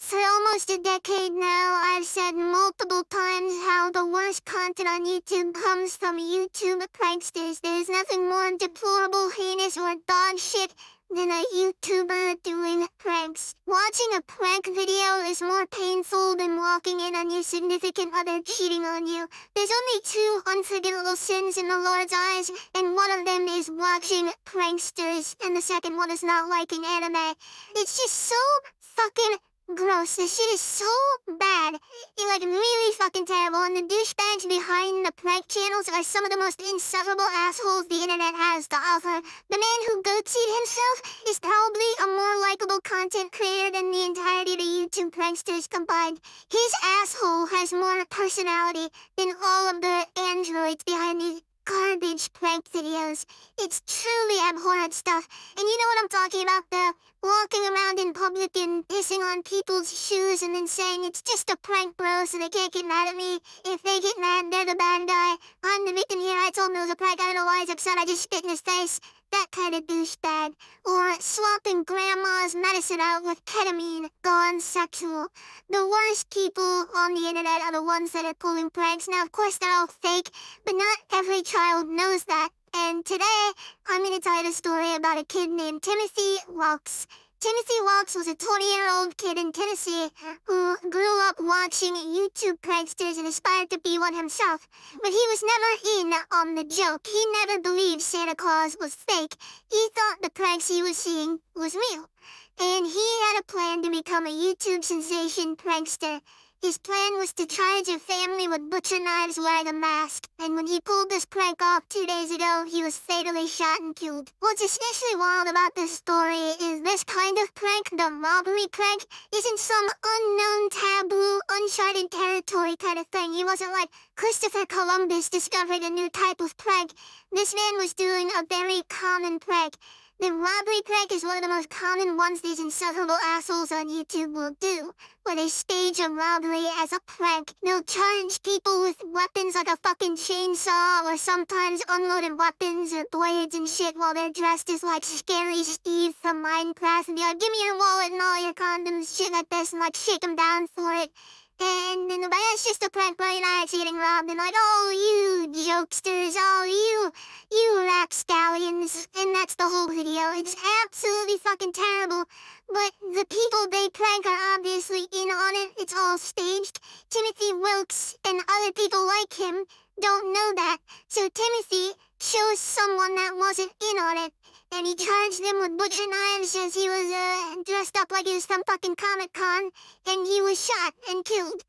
For almost a decade now, I've said multiple times how the worst content on YouTube comes from YouTube pranksters. There's nothing more deplorable, heinous, or dog shit than a YouTuber doing pranks. Watching a prank video is more painful than walking in on your significant other cheating on you. There's only two unforgivable sins in the Lord's eyes, and one of them is watching pranksters, and the second one is not liking anime. It's just so fucking gross. This shit is so bad. It's like really fucking terrible, and the douchebags behind the prank channels are some of the most insufferable assholes the internet has to offer. The man who goatsied himself is probably a more likable content creator than the entirety of the YouTube pranksters combined. His asshole has more personality than all of the androids behind these garbage prank videos. It's truly abhorrent stuff. And you know what I'm talking about, the walking around in public and pissing on people's shoes and then saying it's just a prank, bro, so they can't get mad at me. If they get mad, they're the bad guy. I'm the victim here. I told him it was a prank. I don't know why he's upset. I just spit in his face. That kind of douchebag. Or swapping grandma's medicine out with ketamine, gone sexual. The worst people on the internet are the ones that are pulling pranks. Now, of course, they're all fake, but not every child knows that. And today, I'm going to tell you the story about a kid named Timothy Walks. Timothy Walks was a 20-year-old kid in Tennessee who grew up watching YouTube pranksters and aspired to be one himself. But he was never in on the joke. He never believed Santa Claus was fake. He thought the pranks he was seeing was real. And he had a plan to become a YouTube sensation prankster. His plan was to charge a family with butcher knives wearing a mask, and when he pulled this prank off 2 days ago, he was fatally shot and killed. What's especially wild about this story is this kind of prank, the robbery prank, isn't some unknown, taboo, uncharted territory kind of thing. He wasn't like Christopher Columbus discovered a new type of prank. This man was doing a very common prank. The robbery prank is one of the most common ones these insufferable assholes on YouTube will do, where they stage a robbery as a prank. They'll charge people with weapons like a fucking chainsaw, or sometimes unloaded weapons or blades and shit while they're dressed as like Scary Steve from Minecraft, and be like, give me your wallet and all your condoms, shit like this, and like shake them down for it. And then it's just a prank, bro, you're not actually getting robbed. And like, oh, you jokesters, oh, you rapscallions. And that's the whole video. It's absolutely fucking terrible. But the people they prank are obviously in on it. It's all staged. Timothy Wilkes and other people like him don't know that. So Timothy chose someone that wasn't in on it, and he charged them with butcher knives as he was dressed up like he was from fucking Comic-Con, and he was shot and killed.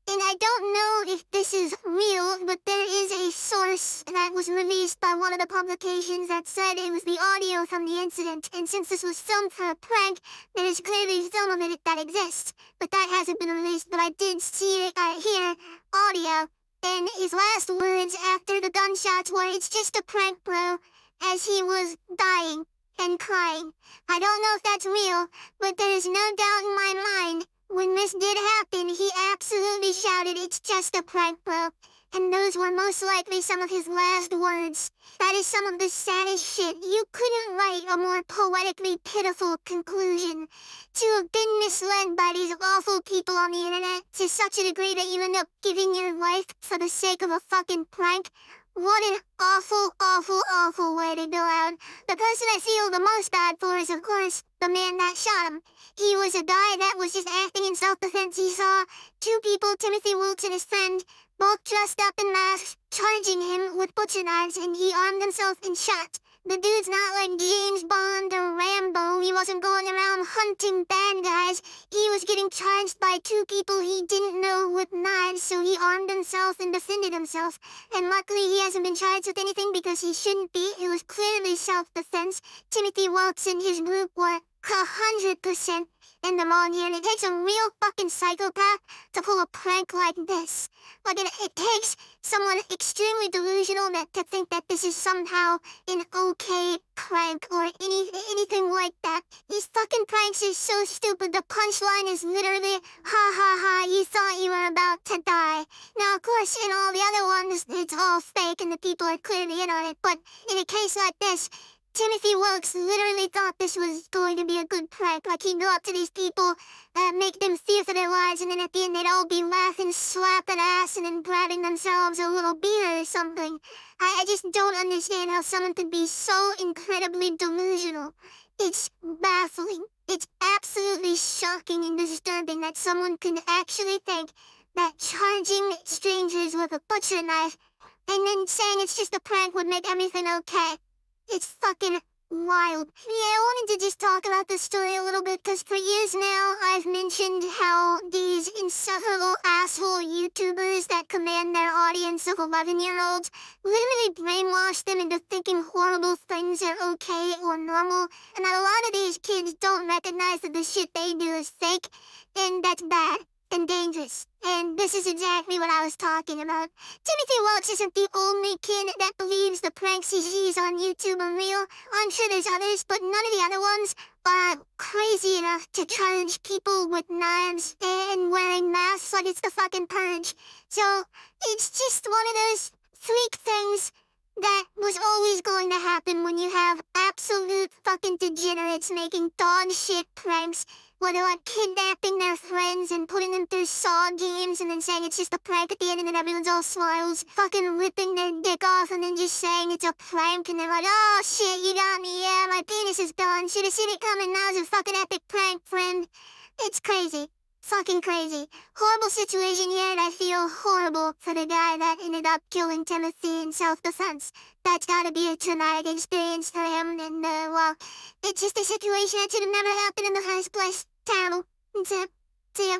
And I don't know if this is real, but there is a source that was released by one of the publications that said it was the audio from the incident. And since this was filmed for a prank, there is clearly film of it that exists. But that hasn't been released, but I did see it, hear audio. And his last words after the gunshots were, "It's just a prank, bro," as he was dying and crying. I don't know if that's real, but there is no doubt in my mind, when this did happen, he absolutely shouted, "It's just a prank, bro." And those were most likely some of his last words. That is some of the saddest shit. You couldn't write a more poetically pitiful conclusion. To have been misled by these awful people on the internet to such a degree that you end up giving your life for the sake of a fucking prank. What an awful, awful, awful way to go out. The person I feel the most bad for is, of course, the man that shot him. He was a guy that was just acting in self-defense. He saw two people, Timothy Wilkes and his friend, both dressed up in masks, charging him with butcher knives, and he armed himself and shot. The dude's not like James Bond or Rambo. He wasn't going around hunting bad guys. He was getting charged by two people he didn't know with knives, so he armed himself and defended himself. And luckily he hasn't been charged with anything because he shouldn't be. It was clearly self-defense. Timothy Waltz and his group were 100% in the wrong here, and it takes a real fucking psychopath to pull a prank like this. Like, it takes someone extremely delusional to think that this is somehow an okay prank or anything like that. These fucking pranks are so stupid. The punchline is literally, ha ha ha, you thought you were about to die. Now, of course, in all the other ones, it's all fake and the people are clearly in on it, but in a case like this, Timothy Wilkes literally thought this was going to be a good prank. Like, he'd go up to these people, make them fear for their lives, and then at the end they'd all be laughing, slapping ass, and then grabbing themselves a little beer or something. I just don't understand how someone could be so incredibly delusional. It's baffling. It's absolutely shocking and disturbing that someone can actually think that charging strangers with a butcher knife and then saying it's just a prank would make everything okay. It's fucking wild. Yeah, I wanted to just talk about this story a little bit because for years now I've mentioned how these insufferable asshole YouTubers that command their audience of 11-year-olds literally brainwash them into thinking horrible things are okay or normal, and that a lot of these kids don't recognize that the shit they do is fake, and that's bad and dangerous. And this is exactly what I was talking about. Timothy Wilkes isn't the only kid that believes the pranks he sees on YouTube are real. I'm sure there's others, but none of the other ones are crazy enough to charge people with knives and wearing masks like it's the fucking purge. So, it's just one of those freak things that was always going to happen when you have absolute fucking degenerates making dog shit pranks, where they're like kidnapping their friends and putting them through Saw games and then saying it's just a prank at the end and then everyone's all smiles, fucking ripping their dick off and then just saying it's a prank and they're like, oh shit, you got me, yeah, my penis is gone, should've seen it coming, that was a fucking epic prank, friend. It's crazy. Fucking crazy. Horrible situation, yet I feel horrible for the guy that ended up killing Timothy in self-defense. That's gotta be a traumatic experience for him, and, well, it's just a situation that should have never happened in the first place. Terrible. See ya.